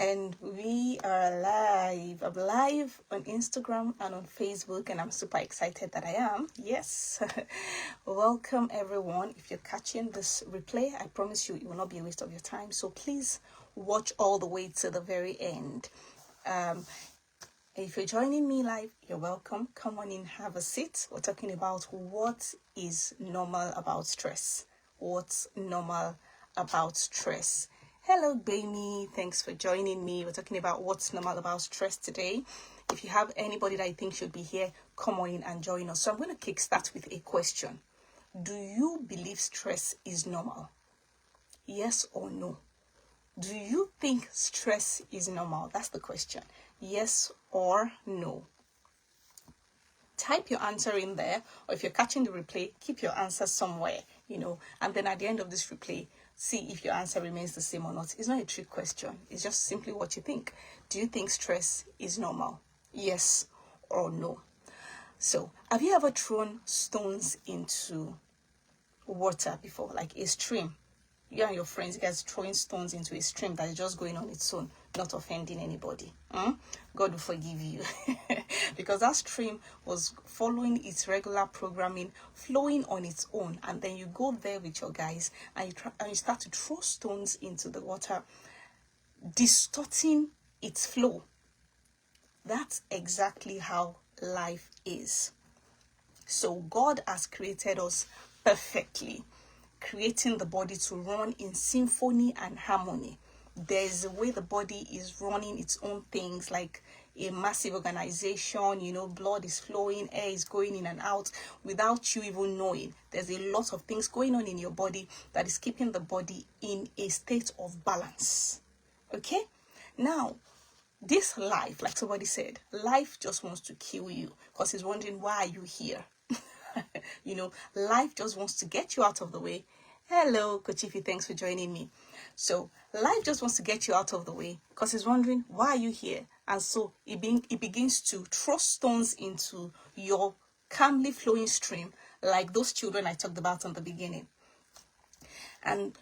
And we are live. I'm live on Instagram and on Facebook, and I'm super excited that I am. Yes. Welcome, everyone. If you're catching this replay, I promise you it will not be a waste of your time. So please watch all the way to the very end. If you're joining me live, you're welcome. Come on in, have a seat. We're talking about what is normal about stress. What's normal about stress? Hello, Baby. Thanks for joining me. We're talking about what's normal about stress today. If you have anybody that I think should be here, come on in and join us. So I'm going to kickstart with a question. Do you believe stress is normal? Yes or no? Do you think stress is normal? That's the question. Yes or no? Type your answer in there, or if you're catching the replay, keep your answer somewhere, and then at the end of this replay, see if your answer remains the same or not. It's not a trick question. It's just simply what you think. Do you think stress is normal? Yes or no? So, have you ever thrown stones into water before, like a stream? You and your friends, you guys throwing stones into a stream that is just going on its own, not offending anybody. God will forgive you. Because that stream was following its regular programming, flowing on its own. And then you go there with your guys and you start to throw stones into the water, distorting its flow. That's exactly how life is. So God has created us perfectly, creating the body to run in symphony and harmony. There's a way the body is running its own things, like a massive organization, blood is flowing, air is going in and out without you even knowing. There's a lot of things going on in your body that is keeping the body in a state of balance. Okay? Now, this life, like somebody said, life just wants to kill you because it's wondering, why are you here? Life just wants to get you out of the way. Hello, Kochifi, thanks for joining me. So life just wants to get you out of the way because it's wondering, why are you here? And so it begins to throw stones into your calmly flowing stream, like those children I talked about in the beginning. And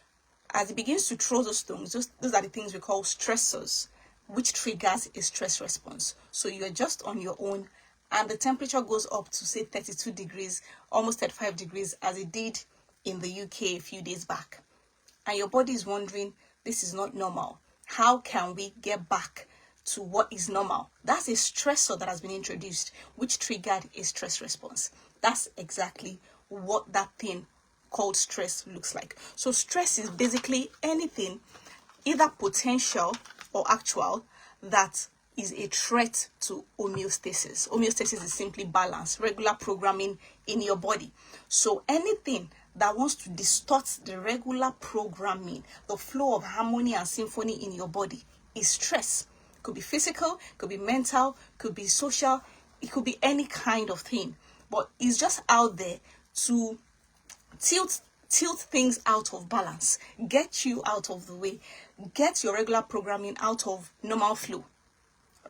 as it begins to throw those stones, those are the things we call stressors, which triggers a stress response. So you're just on your own, and the temperature goes up to, say, 32 degrees, almost 35 degrees, as it did in the UK a few days back. And your body is wondering, this is not normal. How can we get back to what is normal? That's a stressor that has been introduced, which triggered a stress response. That's exactly what that thing called stress looks like. So stress is basically anything, either potential or actual, that is a threat to homeostasis. Homeostasis is simply balance, regular programming in your body. So anything that wants to distort the regular programming, the flow of harmony and symphony in your body, is stress. Could be physical, could be mental, could be social, it could be any kind of thing. But it's just out there to tilt things out of balance, get you out of the way, get your regular programming out of normal flow.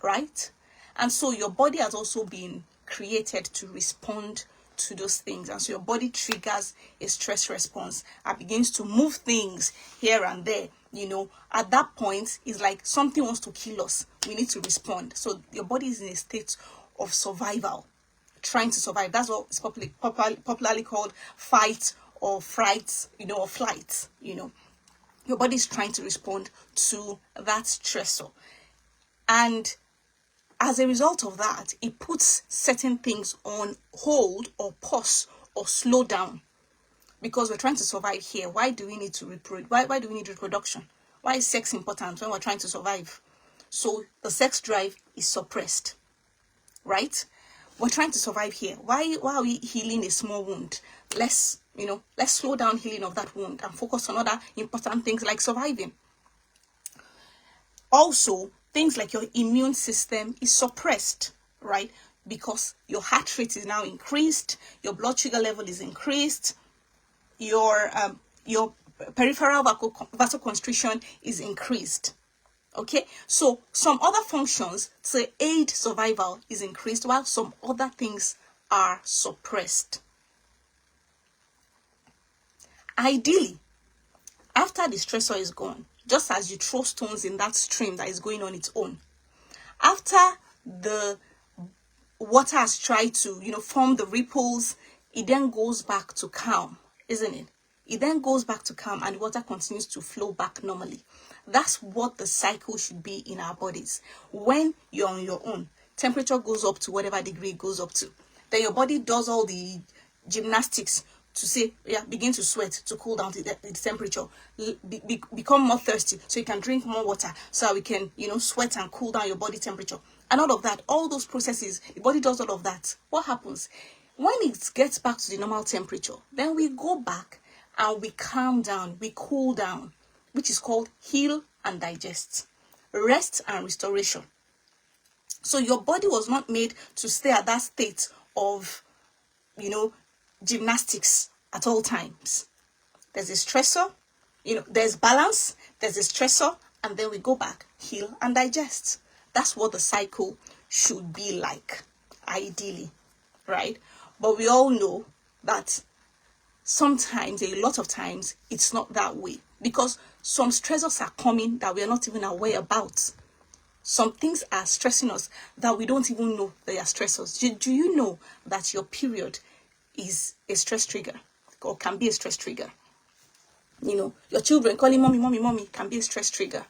Right? And so your body has also been created to respond to those things. And so your body triggers a stress response and begins to move things here and there. At that point, it's like something wants to kill us. We need to respond. So your body is in a state of survival, trying to survive. That's what is popularly called fight or fright, or flight. Your body is trying to respond to that stressor. And as a result of that, it puts certain things on hold or pause or slow down, because we're trying to survive here. Why do we need to reproduce? Why do we need reproduction? Why is sex important when we're trying to survive? So the sex drive is suppressed, right? We're trying to survive here. Why are we healing a small wound? Let's slow down healing of that wound and focus on other important things like surviving. Also, things like your immune system is suppressed, right? Because your heart rate is now increased, your blood sugar level is increased, your peripheral vasoconstriction is increased. Okay, so some other functions to aid survival is increased, while some other things are suppressed. Ideally, after the stressor is gone, just as you throw stones in that stream that is going on its own. After the water has tried to, form the ripples, it then goes back to calm, isn't it? It then goes back to calm and the water continues to flow back normally. That's what the cycle should be in our bodies. When you're on your own, temperature goes up to whatever degree it goes up to. Then your body does all the gymnastics to say, begin to sweat to cool down the temperature, become more thirsty so you can drink more water so that we can, sweat and cool down your body temperature. And all of that, all those processes, the body does all of that. What happens? When it gets back to the normal temperature, then we go back and we calm down, we cool down, which is called heal and digest, rest and restoration. So your body was not made to stay at that state of, gymnastics at all times. There's a stressor, there's balance, there's a stressor, and then we go back, heal and digest. That's what the cycle should be like, ideally, right? But we all know that sometimes, a lot of times, it's not that way because some stressors are coming that we are not even aware about. Some things are stressing us that we don't even know they are stressors. Do you know that your period is a stress trigger or can be a stress trigger? Your children calling mommy, mommy, mommy can be a stress trigger.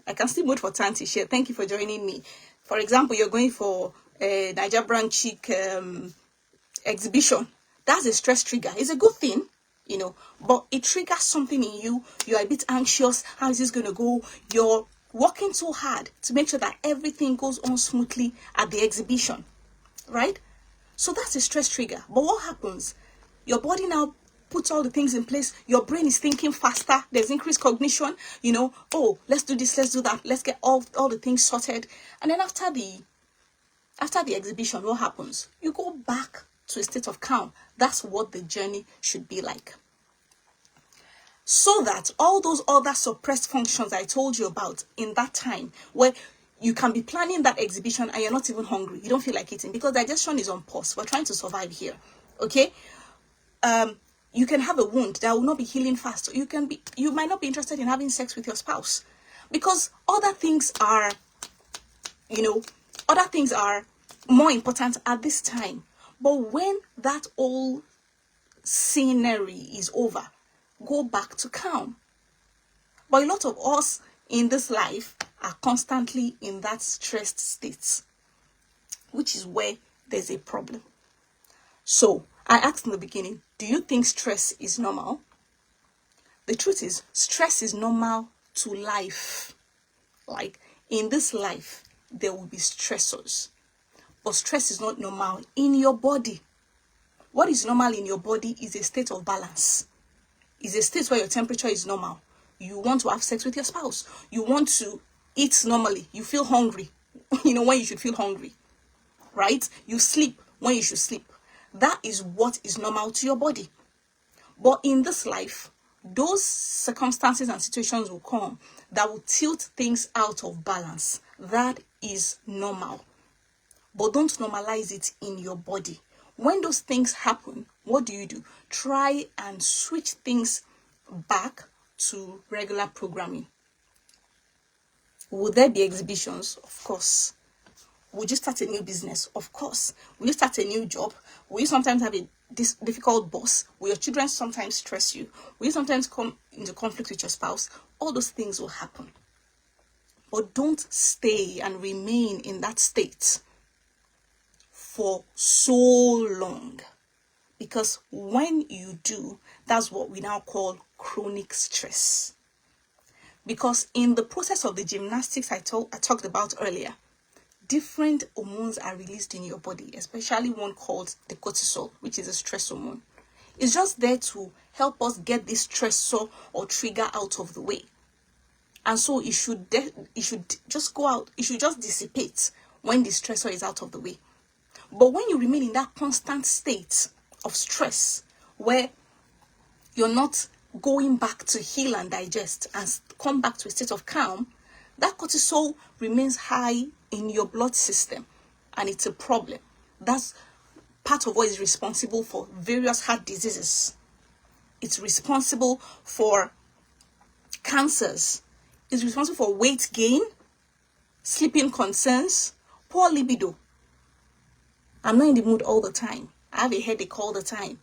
I can still vote for Tanti Share. Thank you for joining me. For example, you're going for a Niger Brand Chic exhibition. That's a stress trigger. It's a good thing, but it triggers something in you. You're a bit anxious. How is this going to go? You're working so hard to make sure that everything goes on smoothly at the exhibition, right? So that's a stress trigger. But what happens? Your body now puts all the things in place. Your brain is thinking faster. There's increased cognition. Oh, let's do this, let's do that. Let's get all the things sorted. And then after the exhibition, what happens? You go back to a state of calm. That's what the journey should be like. So that all those other suppressed functions I told you about in that time, where you can be planning that exhibition and you're not even hungry, you don't feel like eating because digestion is on pause. We're trying to survive here, okay? You can have a wound that will not be healing fast. You might not be interested in having sex with your spouse because other things are more important at this time. But when that old scenery is over, go back to calm. But a lot of us in this life are constantly in that stressed state, which is where there's a problem. So I asked in the beginning, do you think stress is normal? The truth is, stress is normal to life. Like in this life, there will be stressors. But stress is not normal in your body. What is normal in your body is a state of balance. Is a state where your temperature is normal. You want to have sex with your spouse. You want to eat normally. You feel hungry, when you should feel hungry, right? You sleep when you should sleep. That is what is normal to your body. But in this life, those circumstances and situations will come that will tilt things out of balance. That is normal. But don't normalize it in your body. When those things happen, what do? Try and switch things back to regular programming. Will there be exhibitions? Of course. Would you start a new business? Of course. Will you start a new job? Will you sometimes have a difficult boss? Will your children sometimes stress you? Will you sometimes come into conflict with your spouse? All those things will happen. But don't stay and remain in that state for so long. Because when you do, that's what we now call chronic stress. Because in the process of the gymnastics I talked about earlier, different hormones are released in your body, especially one called the cortisol, which is a stress hormone. It's just there to help us get this stressor or trigger out of the way. And so it should just go out. It should just dissipate when the stressor is out of the way. But when you remain in that constant state of stress, where you're not going back to heal and digest and come back to a state of calm, that cortisol remains high in your blood system, and it's a problem. That's part of what is responsible for various heart diseases. It's responsible for cancers. It's responsible for weight gain, sleeping concerns, poor libido. I'm not in the mood all the time. I have a headache all the time.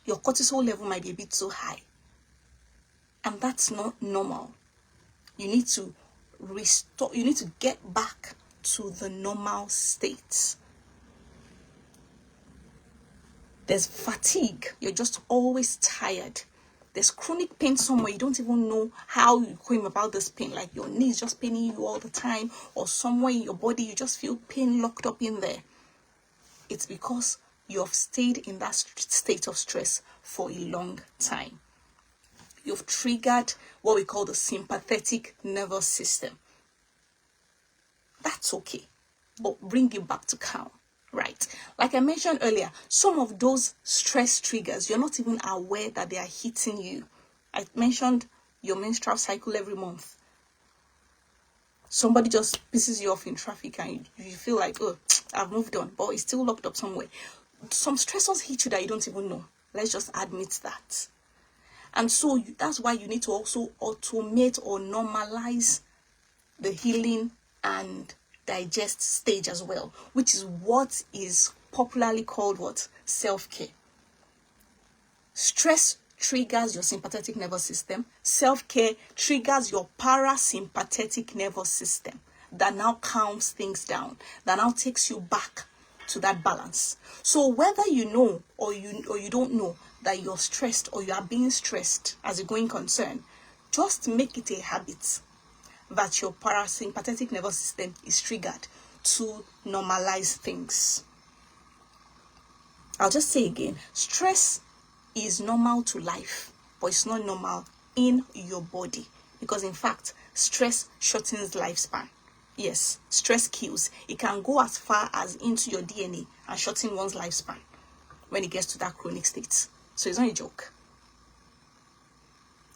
Your cortisol level might be a bit so high. And that's not normal. You need to restore, you need to get back to the normal state. There's fatigue. You're just always tired. There's chronic pain somewhere. You don't even know how you came about this pain. Like your knee is just paining you all the time, or somewhere in your body you just feel pain locked up in there. It's because you have stayed in that state of stress for a long time. You've triggered what we call the sympathetic nervous system. That's okay, but bring it back to calm, right? Like I mentioned earlier, some of those stress triggers, you're not even aware that they are hitting you. I mentioned your menstrual cycle every month. Somebody just pisses you off in traffic and you feel like, oh, I've moved on, but it's still locked up somewhere. Some stressors hit you that you don't even know. Let's just admit that. And so that's why you need to also automate or normalize the healing and digest stage as well, which is what is popularly called what? Self-care. Stress triggers your sympathetic nervous system. Self-care triggers your parasympathetic nervous system that now calms things down, that now takes you back to that balance. So whether you know or you don't know that you're stressed or you are being stressed as a going concern, just make it a habit that your parasympathetic nervous system is triggered to normalize things. I'll just say again, stress is normal to life, but it's not normal in your body, because in fact, stress shortens lifespan. Yes, stress kills. It can go as far as into your DNA and shorten one's lifespan when it gets to that chronic state. So it's not a joke.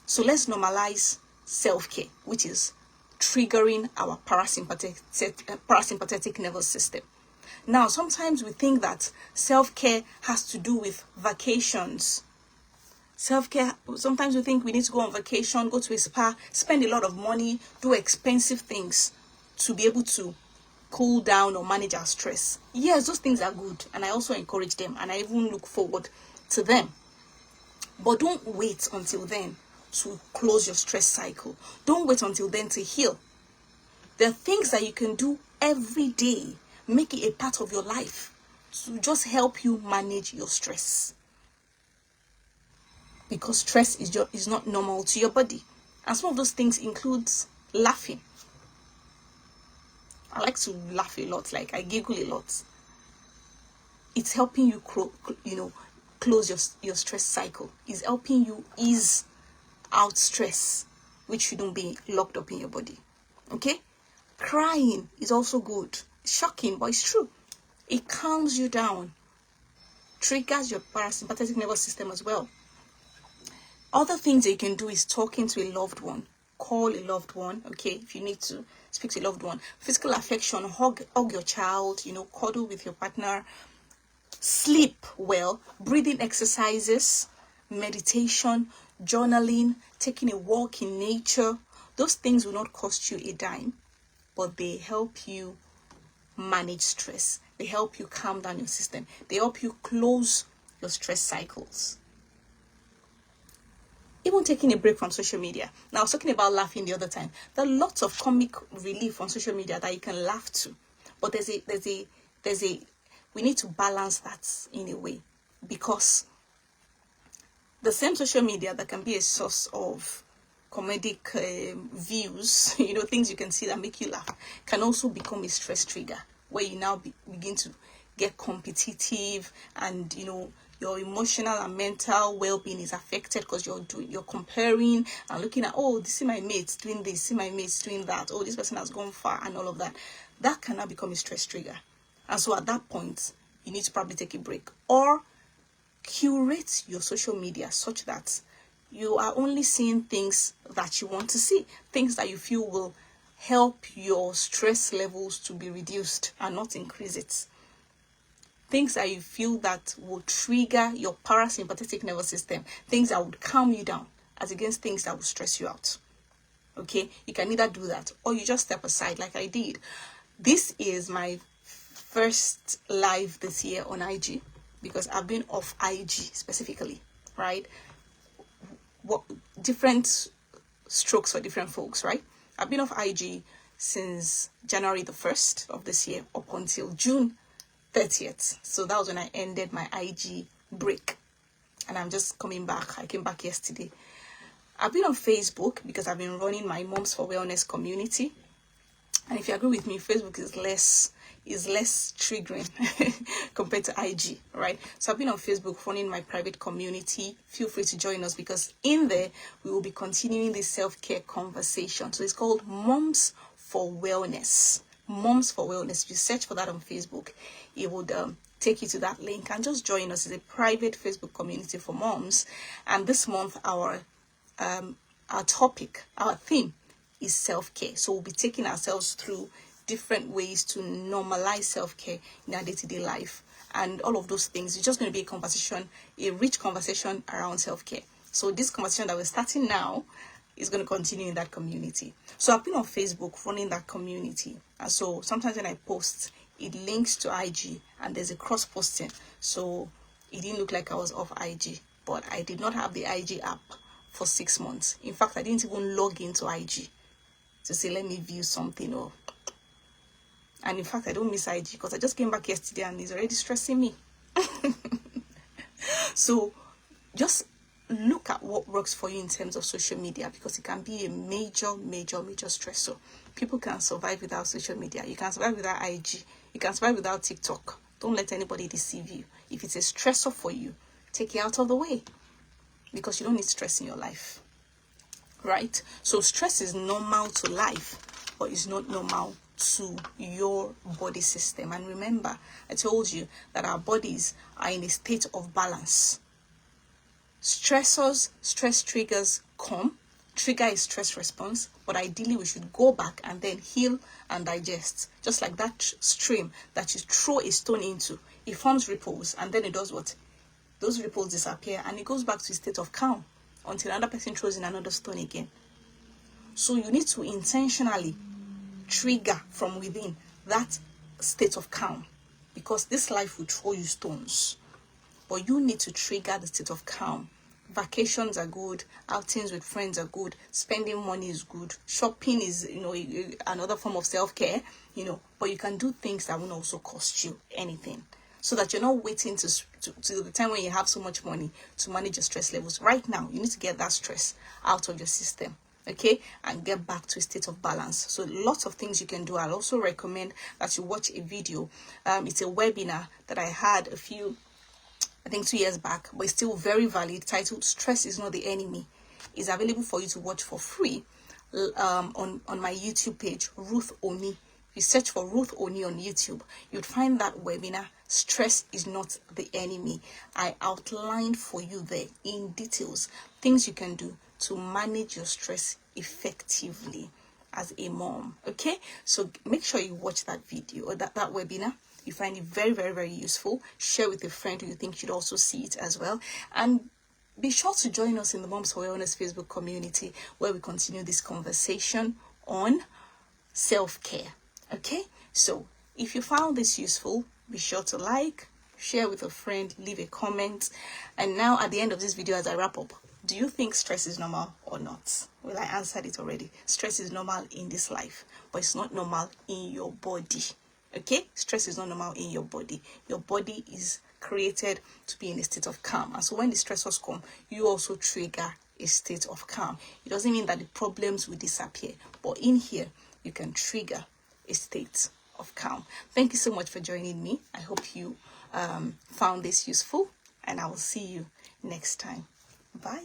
So let's normalize self-care, which is triggering our parasympathetic nervous system. Now, sometimes we think that self-care has to do with vacations. Self-care, sometimes we think we need to go on vacation, go to a spa, spend a lot of money, do expensive things to be able to cool down or manage our stress. Yes, those things are good, and I also encourage them, and I even look forward to them. But don't wait until then to close your stress cycle. Don't wait until then to heal. There are things that you can do every day. Make it a part of your life to just help you manage your stress. Because stress is not normal to your body. And some of those things includes laughing. I like to laugh a lot, like I giggle a lot. It's helping you, close your stress cycle. It's helping you ease out stress, which shouldn't be locked up in your body. Okay? Crying is also good. It's shocking, but it's true. It calms you down. Triggers your parasympathetic nervous system as well. Other things that you can do is talking to a loved one. Call a loved one, okay, if you need to speak to a loved one. Physical affection, hug your child, cuddle with your partner. Sleep well, breathing exercises, meditation, journaling, taking a walk in nature. Those things will not cost you a dime, but they help you manage stress. They help you calm down your system. They help you close your stress cycles. Even taking a break from social media. Now, I was talking about laughing the other time. There are lots of comic relief on social media that you can laugh to, but we need to balance that in a way, because the same social media that can be a source of comedic views, things you can see that make you laugh, can also become a stress trigger where you now begin to get competitive, and your emotional and mental well-being is affected because you're comparing and looking at, oh, see my mates doing this, see my mates doing that, oh, this person has gone far, and all of that. That can now become a stress trigger. And so at that point, you need to probably take a break or curate your social media such that you are only seeing things that you want to see, things that you feel will help your stress levels to be reduced and not increase it. Things that you feel that will trigger your parasympathetic nervous system, things that would calm you down as against things that will stress you out. Okay, you can either do that or you just step aside like I did. This is my first live this year on IG because I've been off IG specifically, right? What different strokes for different folks, right? I've been off IG since January the 1st of this year up until June 30th. So that was when I ended my IG break. And I'm just coming back. I came back yesterday. I've been on Facebook because I've been running my Moms for Wellness community. And if you agree with me, Facebook is less triggering compared to IG, right? So I've been on Facebook running my private community. Feel free to join us because in there we will be continuing this self-care conversation. So it's called Moms for Wellness. Moms for Wellness. If you search for that on Facebook, it would take you to that link and just join us. It's a private Facebook community for moms. And this month our topic, our theme is self-care. So we'll be taking ourselves through different ways to normalize self-care in our day-to-day life and all of those things. It's just going to be a conversation, a rich conversation around self-care. So this conversation that we're starting now is going to continue in that community. So I've been on Facebook running that community, and so sometimes when I post, it links to IG and there's a cross posting, so it didn't look like I was off IG, but I did not have the IG app for 6 months. In fact, I didn't even log into IG to say let me view something, or and in fact I don't miss IG because I just came back yesterday and it's already stressing me. So just look at what works for you in terms of social media, because it can be a major stressor. People can survive without social media. You can survive without IG. You can survive without TikTok. Don't let anybody deceive you. If it's a stressor for you, take it out of the way, because you don't need stress in your life, right? So stress is normal to life, but it's not normal to your body system. And remember, I told you that our bodies are in a state of balance. Stressors, stress triggers come, trigger a stress response, but ideally we should go back and then heal and digest. Just like that stream that you throw a stone into, it forms ripples, and then it does what? Those ripples disappear and it goes back to a state of calm until another person throws in another stone again. So you need to intentionally trigger from within that state of calm, because this life will throw you stones, but you need to trigger the state of calm. Vacations are good, outings with friends are good, spending money is good, shopping is, another form of self-care, but you can do things that won't also cost you anything, so that you're not waiting to the time when you have so much money to manage your stress levels. Right now, you need to get that stress out of your system, okay, and get back to a state of balance. So lots of things you can do. I'll also recommend that you watch a video. It's a webinar that I had I think 2 years back, but it's still very valid, titled Stress is Not the Enemy. It's available for you to watch for free on my YouTube page, Ruth Oni. If you search for Ruth Oni on YouTube, you'd find that webinar, Stress is Not the Enemy. I outlined for you there in details things you can do to manage your stress effectively as a mom. Okay, so make sure you watch that video or that webinar. You find it very useful. Share with a friend who you think should also see it as well. And be sure to join us in the Moms for Wellness Facebook community, where we continue this conversation on self-care. Okay, so if you found this useful, be sure to like, share with a friend, leave a comment. And now at the end of this video, as I wrap up, do you think stress is normal or not? Well, I answered it already. Stress is normal in this life, but it's not normal in your body. Okay, stress is not normal in your body. Your body is created to be in a state of calm, and so when the stressors come, you also trigger a state of calm. It doesn't mean that the problems will disappear, but in here you can trigger a state of calm. Thank you so much for joining me. I hope you found this useful, and I will see you next time. Bye.